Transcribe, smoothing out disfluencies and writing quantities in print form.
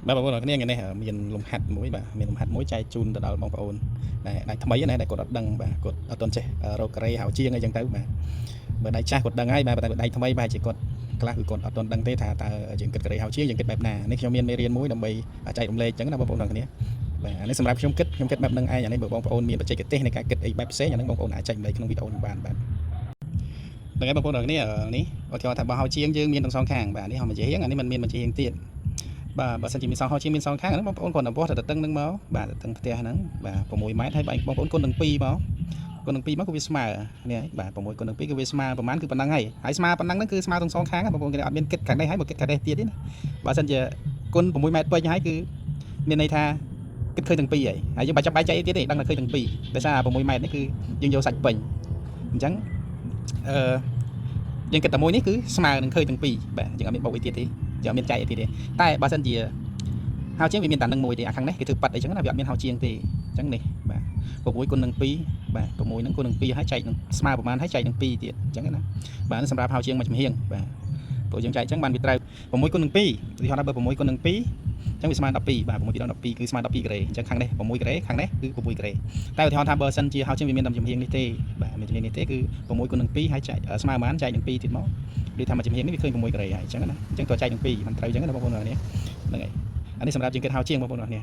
បាទបងប្អូនគ្នាថ្ងៃនេះមានលំហាត់មួយបាទមានលំហាត់មួយចែកជូនទៅដល់បងប្អូនដែលថ្មីណាដែលគាត់អត់ដឹងបាទគាត់អត់ទាន់ចេះរកការ៉េហៅជាងអីចឹងទៅបាទបើដៃចាស់គាត់ដឹងហើយបាទតែដៃថ្មីបាទជាគាត់ខ្លះគឺគាត់អត់ទាន់ដឹងទេថាតើយើងគិតការ៉េហៅជាងយើងគិតបែបណានេះខ្ញុំមានមេរៀនមួយដើម្បីចែករំលែកចឹងណាបងប្អូនគ្នាបាទអានេះសម្រាប់ខ្ញុំគិតបែបហ្នឹងឯងអានេះបើបងប្អូនមានបច្ចេកទេសនៃការគិតអីបែបផ្សេងអាហ្នឹងបងប្អូនអាចចែករំលែកក្នុងវីដេអូនេះបានបាទហ្នឹងហើយបងប្អូនគ្នានេះឧទាហរណ៍ថាបើហៅជាងយើងមានទាំងសងខាងបាទនេះហៅមួយជាងអានេះมันមានមួយជាងទៀតបាទបើសិនជាមានសងហោជាមានសងខាងហ្នឹងបងប្អូនគាត់ទៅបោះទៅតឹងហ្នឹងមកបាទទៅតឹងផ្ទះហ្នឹងបាទ6ម៉ែត្រហើយបងប្អូនគុណនឹង2មកគុណនឹង2មកគឺវាស្មើនេះហើយបាទ6គុណនឹង2គឺវាស្មើប្រហែលគឺប៉ុណ្ណឹងហើយស្មើប៉ុណ្ណឹងហ្នឹងគឺស្មើទាំងសងខាងបងប្អូនគេអត់មានគិតខាងនេះហើយមកគិតខាងនេះទៀតទេណាបើសិនជាគុណ6ម៉ែត្រពេញហើយគឺមានន័យថាគិតឃើញទាំង2ហើយយើងបើចាប់បែកចែកទៀតទេដឹងតែឃើញទាំង2ដោយសារ6ម៉ែត្រនេះគឺយើងយកសាច់ពេញអញ្ចឹងយើងគិតតែមួយនេះគឺស្មើនឹងឃើញទាំង2បាទយើងអត់មានបូកអីទៀតទេយើងអត់មានចែកអីទៀតទេតែបើសិនជាហៅជាងវាមានតែនឹងមួយទេអាខាងនេះគេធ្វើប៉ាត់អីចឹងណាវាអត់មានហៅជាងទេអញ្ចឹងនេះបាទ6គុណនឹង2បាទ6ហ្នឹងគុណនឹង2ហើយចែកនឹងស្មើប្រមាណហើយចែកនឹង2ទៀតអញ្ចឹងណាបាទនេះសម្រាប់ហៅជាងមួយចំហៀងបាទព្រោះយើងចែកអញ្ចឹងបានវាត្រូវ6គុណនឹង2ឧទាហរណ៍ថាបើ6គុណនឹង2អញ្ចឹងវាស្មើ12បាទ6ពីដល់12គឺស្មើ12ការ៉េអញ្ចឹងខាងនេះ6ការ៉េខាងនេះគឺ6ការ៉េតែឧទាហរណ៍ថាបើសិនជាហៅជាងវាមានតែចំហៀងនេះទេបាទមានចំហៀងនេះទេគឺ6គុណនឹង2ហើយចែកស្មើប្រមាណចែកនឹង2ទៀតមកដូចថាមួយចំហៀងនេះវាឃើញ6ការ៉េហើយអញ្ចឹងណាអញ្ចឹងតើចែកនឹង2មិនត្រូវអញ្ចឹងណាបងប្អូនគ្នាហ្នឹងហើយអានេះសម្រាប់យើងគិតហៅជាងបងប្អូនគ្នា